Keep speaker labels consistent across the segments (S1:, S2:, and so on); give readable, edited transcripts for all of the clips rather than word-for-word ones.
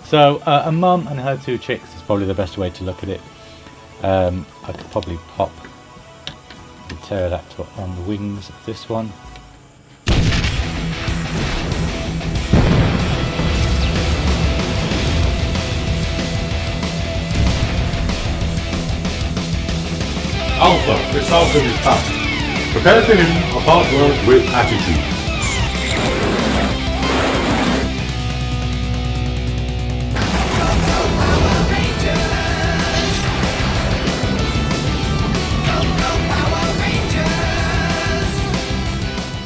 S1: So a mum and her 2 chicks is probably the best way to look at it. I could probably pop the pterodactyl on the wings of this one.
S2: Alpha, the Falcon is back. Prepare for him a partner with attitude.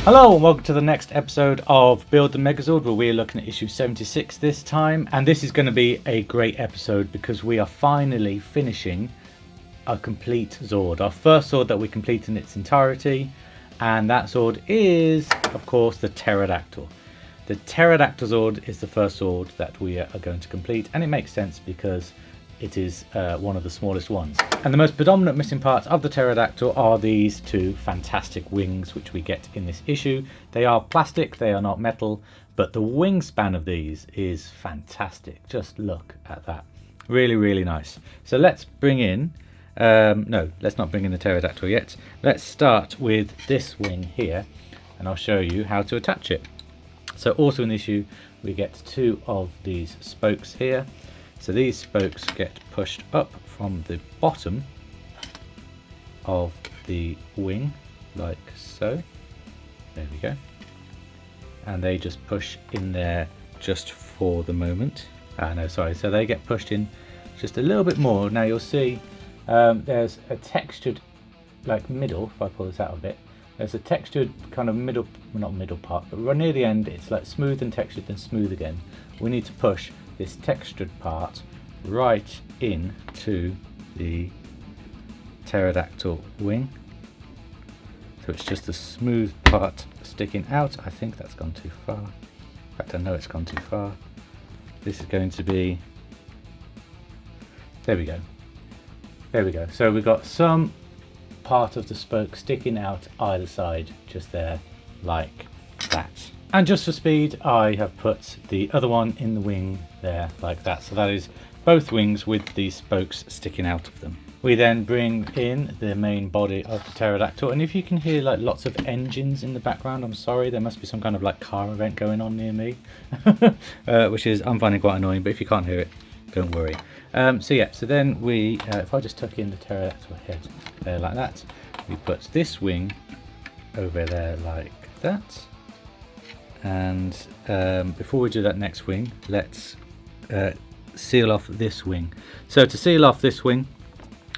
S1: Hello and welcome to the next episode of Build the Megazord, where we're looking at issue 76 this time. And this is going to be a great episode because we are finally finishing a complete Zord. Our first Zord that we complete in its entirety. And that Zord is, of course, the pterodactyl. The pterodactyl Zord is the first Zord that we are going to complete. And it makes sense because it is one of the smallest ones. And the most predominant missing parts of the pterodactyl are these 2 fantastic wings which we get in this issue. They are plastic, they are not metal, but the wingspan of these is fantastic. Just look at that. Really, really nice. So let's bring in, no, let's not bring in the pterodactyl yet. Let's start with this wing here and I'll show you how to attach it. So also in the issue we get 2 of these spokes here. So these spokes get pushed up from the bottom of the wing, like so. There we go. And they just push in there just for the moment. No, sorry. So they get pushed in just a little bit more. Now you'll see there's a textured, like middle, if I pull this out a bit, there's a textured kind of middle, well, not middle part, but right near the end it's like smooth and textured then smooth again. We need to push this textured part right in to the pterodactyl wing, so it's just the smooth part sticking out. I think that's gone too far. In fact, I know it's gone too far. This is going to be, there we go, there we go. So we've got some part of the spoke sticking out either side, just there, like that. And just for speed, I have put the other one in the wing there, like that. So that is both wings with these spokes sticking out of them. We then bring in the main body of the pterodactyl. And if you can hear like lots of engines in the background, I'm sorry, there must be some kind of like car event going on near me, which is, I'm finding quite annoying, but if you can't hear it, don't worry. So yeah, so then we, if I just tuck in the pterodactyl head there like that, we put this wing over there like that. And before we do that next wing, let's seal off this wing. So to seal off this wing,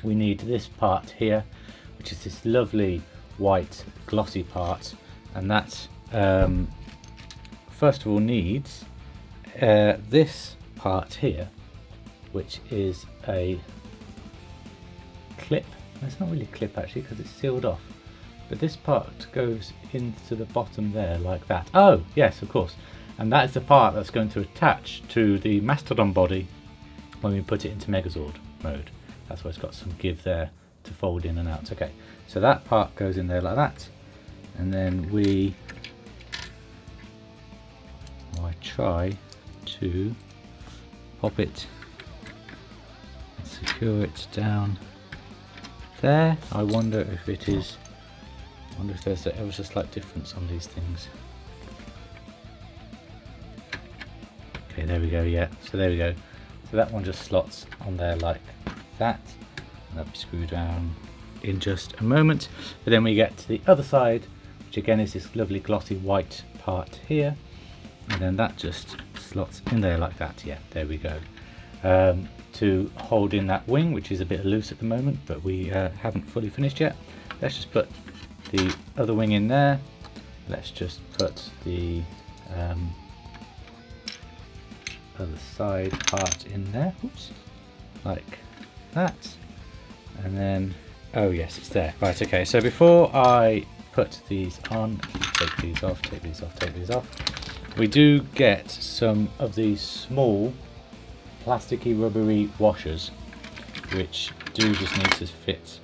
S1: we need this part here, which is this lovely white glossy part, and that first of all needs this part here, which is a clip. It's not really a clip actually because it's sealed off. But this part goes into the bottom there like that. Oh, yes, of course. And that is the part that's going to attach to the Mastodon body when we put it into Megazord mode. That's why it's got some give there to fold in and out. Okay, so that part goes in there like that. And then I try to pop it and secure it down there. I wonder if it is, I wonder if there's ever so slight difference on these things. Okay, there we go, yeah, so there we go. So that one just slots on there like that. And that'll be screwed down in just a moment. But then we get to the other side, which again is this lovely glossy white part here. And then that just slots in there like that, yeah, there we go. To hold in that wing, which is a bit loose at the moment, but we haven't fully finished yet. Let's just put the other wing in there. Let's just put the other side part in there. Oops, like that. And then, oh yes, it's there. Right, okay, so before I put these on, take these off, take these off, take these off, we do get some of these small plasticky rubbery washers, which do just need to fit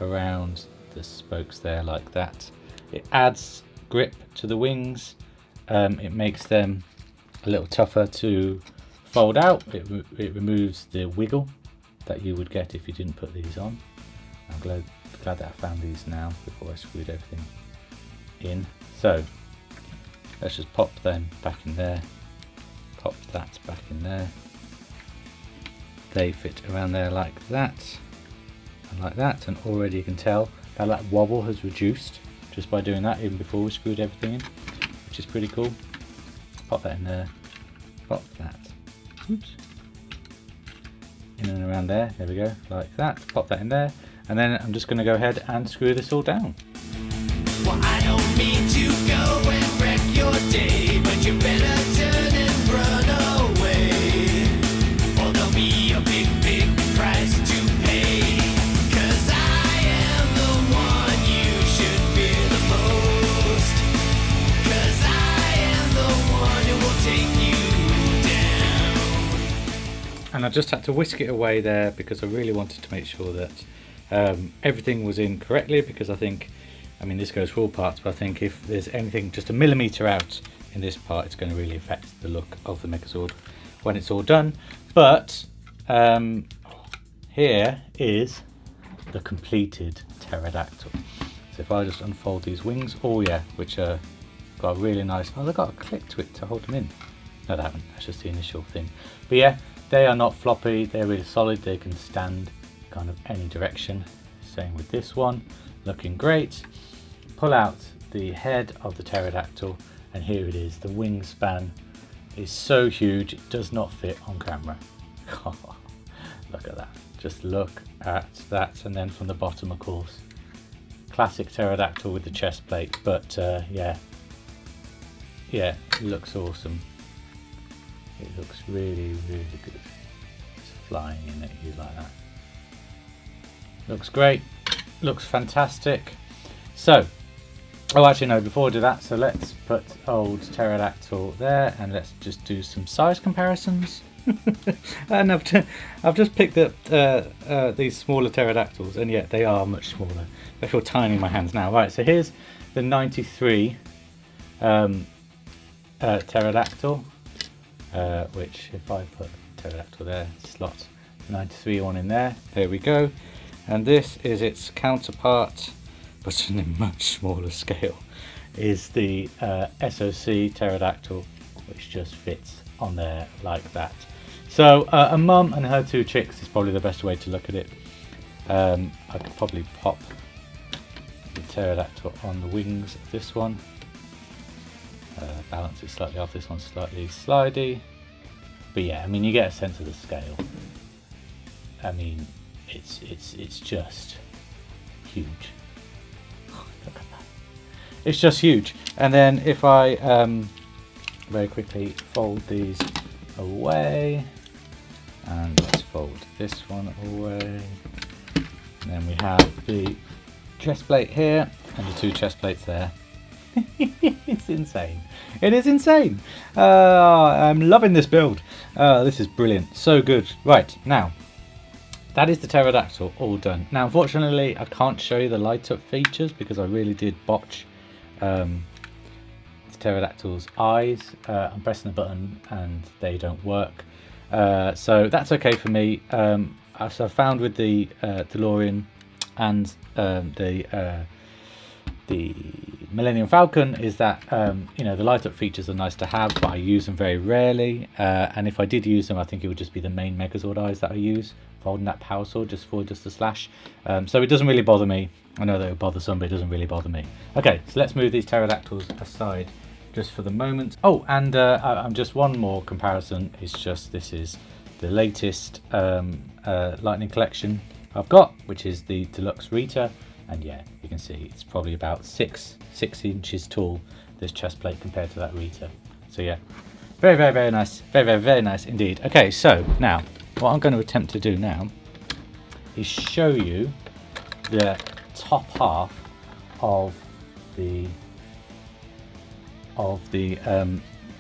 S1: around the spokes there like that. It adds grip to the wings, it makes them a little tougher to fold out. It removes the wiggle that you would get if you didn't put these on. I'm glad that I found these now before I screwed everything in. So let's just pop them back in there, pop that back in there. They fit around there like that and like that, and already you can tell that wobble has reduced just by doing that, even before we screwed everything in, which is pretty cool. Pop that in there, pop that, oops, in and around there, there we go, like that, pop that in there, and then I'm just going to go ahead and screw this all down.
S3: Well, I don't mean to go and wreck your day, but you better turn and run away, or there'll be a big, big price to pay, 'cause I am the one you should fear the most, 'cause I am the one who will take you down.
S1: And I just had to whisk it away there because I really wanted to make sure that everything was in correctly, because I think, I mean, this goes for all parts, but I think if there's anything just a millimetre out in this part, it's going to really affect the look of the Megazord when it's all done. But here is the completed pterodactyl. So if I just unfold these wings, oh yeah, which are got a really nice, oh, they've got a clip to it to hold them in. No, they haven't, that's just the initial thing. But yeah, they are not floppy, they're really solid, they can stand kind of any direction. Same with this one, looking great. Pull out the head of the pterodactyl, and here it is. The wingspan is so huge, it does not fit on camera. Look at that, just look at that. And then from the bottom, of course, classic pterodactyl with the chest plate, but yeah, it looks awesome. It looks really, really good. It's flying in at you like that. Looks great, looks fantastic. So, oh actually no, before I do that, so let's put old pterodactyl there and let's just do some size comparisons. And I've just picked up these smaller pterodactyls, and yet they are much smaller. They feel tiny in my hands now. Right, so here's the 93 pterodactyl, which if I put pterodactyl there, slot 93 on in there, there we go. And this is its counterpart, but on a much smaller scale, is the SOC pterodactyl, which just fits on there like that. So a mum and her two chicks is probably the best way to look at it. I could probably pop the pterodactyl on the wings of this one, balance it slightly off, this one's slightly slidey, but yeah, I mean, you get a sense of the scale. I mean, it's just huge. Look at that. It's just huge. And then if I very quickly fold these away, and let's fold this one away, and then we have the chest plate here and the two chest plates there. It's insane. It is insane. I'm loving this build. This is brilliant. So good. Right, now that is the pterodactyl all done. Now unfortunately I can't show you the light up features because I really did botch the pterodactyl's eyes. I'm pressing the button and they don't work, so that's okay for me. As I found with the DeLorean and the Millennium Falcon is that you know, the light up features are nice to have, but I use them very rarely, and if I did use them, I think it would just be the main Megazord eyes that I use, holding that power sword just for just a slash. So it doesn't really bother me. I know that it would bother some, but it doesn't really bother me. Okay, so let's move these pterodactyls aside just for the moment. Oh, and I'm just one more comparison. It's just, this is the latest Lightning collection I've got, which is the Deluxe Rita. And yeah, you can see it's probably about six inches tall, this chest plate, compared to that Rita. So yeah, very, very, very nice. Very, very, very nice indeed. Okay, so now what I'm going to attempt to do now is show you the top half of the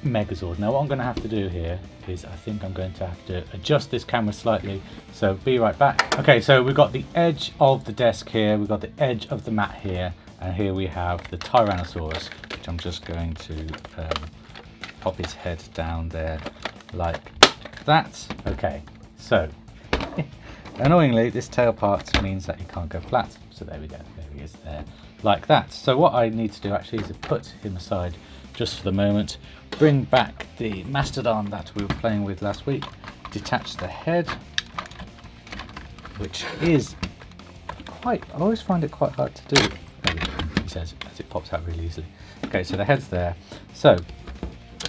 S1: Megazord. Now what I'm going to have to do here is, I think I'm going to have to adjust this camera slightly, so be right back. Okay, so we've got the edge of the desk here, we've got the edge of the mat here, and here we have the Tyrannosaurus, which I'm just going to pop his head down there like like that. Okay, so annoyingly this tail part means that he can't go flat, so there we go, there he is there, like that. So what I need to do actually is to put him aside just for the moment, bring back the mastodon that we were playing with last week, detach the head, which is quite, I always find it quite hard to do, he says, as it pops out really easily. Okay, so the head's there. So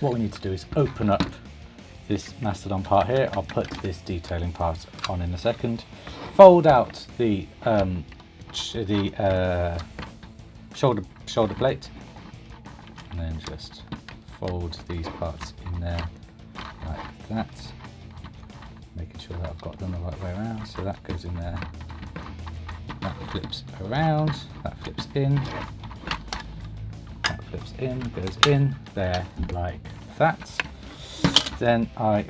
S1: what we need to do is open up this mastodon part here. I'll put this detailing part on in a second. Fold out the shoulder plate, and then just fold these parts in there like that, making sure that I've got them the right way around. So that goes in there, that flips around, that flips in, that flips in, goes in there like that. Then I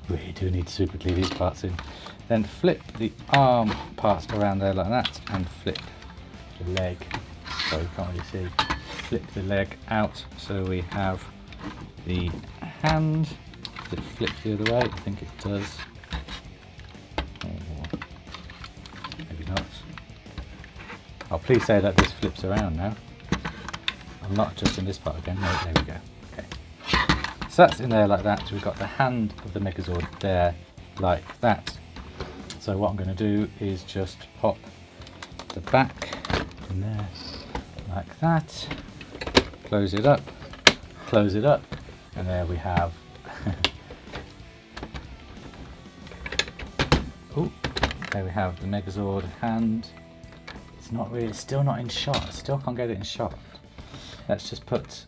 S1: really do need to super glue these parts in. Then flip the arm parts around there like that, and flip the leg, sorry, you can't really see, flip the leg out so we have the hand. Does it flip the other way? I think it does. Or maybe not. Oh, please say that this flips around now. I'm not adjusting this part again. No, there we go. Okay. So that's in there like that. So we've got the hand of the Megazord there like that. So what I'm going to do is just pop the back in there like that. Close it up, and there we have oh, there we have the Megazord hand. It's not really, still not in shot, still can't get it in shot. Let's just put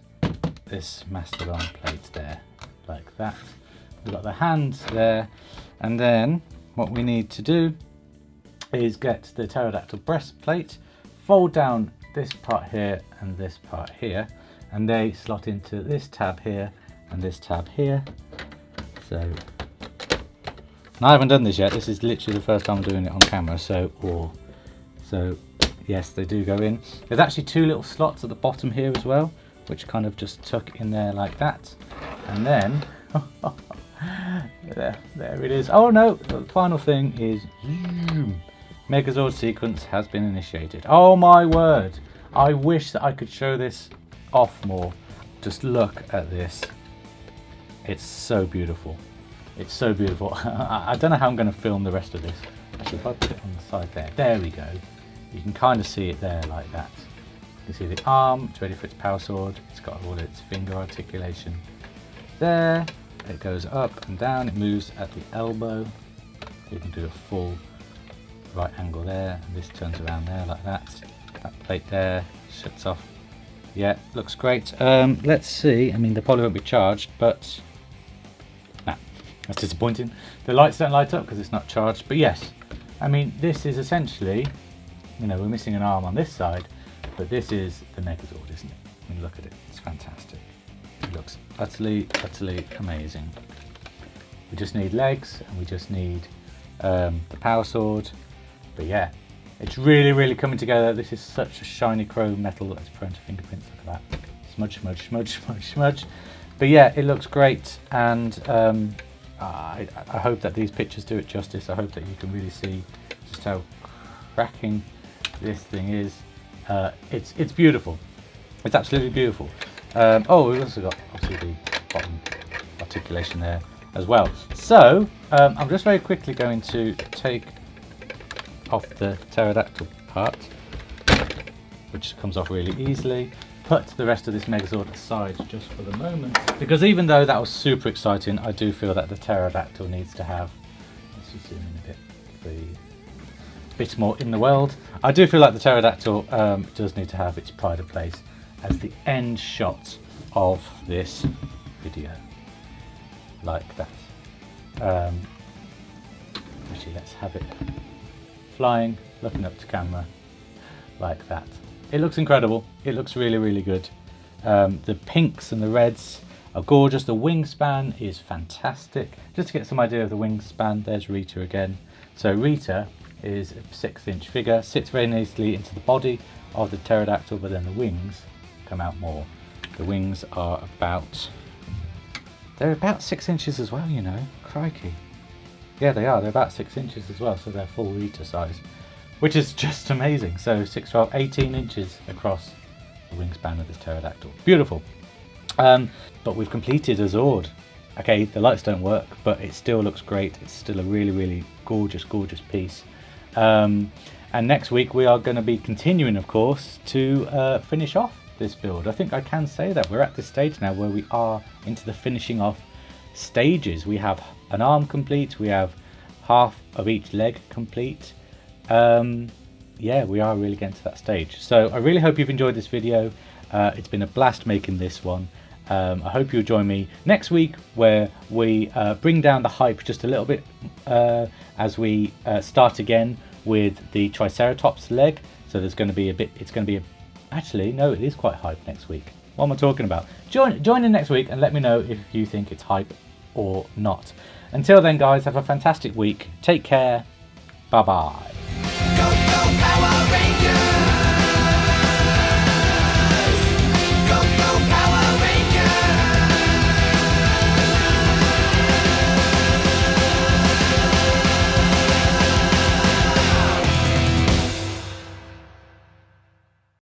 S1: this mastodon plate there like that. We've got the hand there, and then what we need to do is get the pterodactyl breastplate, fold down this part here and this part here, and they slot into this tab here and this tab here. So, and I haven't done this yet, this is literally the first time I'm doing it on camera, so yes, they do go in. There's actually two little slots at the bottom here as well, which kind of just tuck in there like that. And then, there it is. Oh no, the final thing is, Megazord sequence has been initiated. Oh my word. I wish that I could show this off more. Just look at this. It's so beautiful. It's so beautiful. I don't know how I'm going to film the rest of this. Actually, if I put it on the side there, there we go. You can kind of see it there like that. You can see the arm, it's ready for its power sword. It's got all its finger articulation there. It goes up and down, it moves at the elbow. You can do a full right angle there. And this turns around there like that. That plate there shuts off. Yeah, looks great. Let's see, I mean, they probably won't be charged, but nah, that's disappointing. The lights don't light up because it's not charged, but yes, I mean, this is essentially, you know, we're missing an arm on this side, but this is the Megazord, isn't it? I mean, look at it, it's fantastic. It looks utterly, utterly amazing. We just need legs, and we just need the power sword, but yeah, it's really, really coming together. This is such a shiny chrome metal that's prone to fingerprints. Look at that. Smudge, smudge, smudge, smudge, smudge. But yeah, it looks great, and I hope that these pictures do it justice. I hope that you can really see just how cracking this thing is. It's beautiful. It's absolutely beautiful. Oh, we've also got obviously the bottom articulation there as well. So I'm just very quickly going to take off the pterodactyl part, which comes off really easily. Put the rest of this Megazord aside just for the moment, because even though that was super exciting, I do feel that the pterodactyl needs to have, let's just zoom in a bit, the bit more in the world. I do feel like the pterodactyl does need to have its pride of place as the end shot of this video, like that. Actually, let's have it flying, looking up to camera, like that. It looks incredible. It looks really, really good. The pinks and the reds are gorgeous. The wingspan is fantastic. Just to get some idea of the wingspan, there's Rita again. So Rita is a 6-inch figure, sits very nicely into the body of the pterodactyl, but then the wings come out more. The wings are about They're about 6 inches as well, you know. Crikey. Yeah, they are. They're about 6 inches as well, so they're full Rita size, which is just amazing. So 6, 12, 18 inches across the wingspan of this pterodactyl. Beautiful. But we've completed a Zord. Okay, the lights don't work, but it still looks great. It's still a really, really gorgeous, gorgeous piece. And next week we are going to be continuing, of course, to finish off this build. I think I can say that we're at this stage now where we are into the finishing off stages. We have an arm complete, we have half of each leg complete. Yeah, we are really getting to that stage. So I really hope you've enjoyed this video. It's been a blast making this one. I hope you'll join me next week where we bring down the hype just a little bit as we start again with the Triceratops leg. So there's going to be a bit, it's going to be actually, no, it is quite hype next week. What am I talking about? Join in next week and let me know if you think it's hype or not. Until then, guys, have a fantastic week. Take care. Bye-bye.
S3: Go, go, Power Rangers!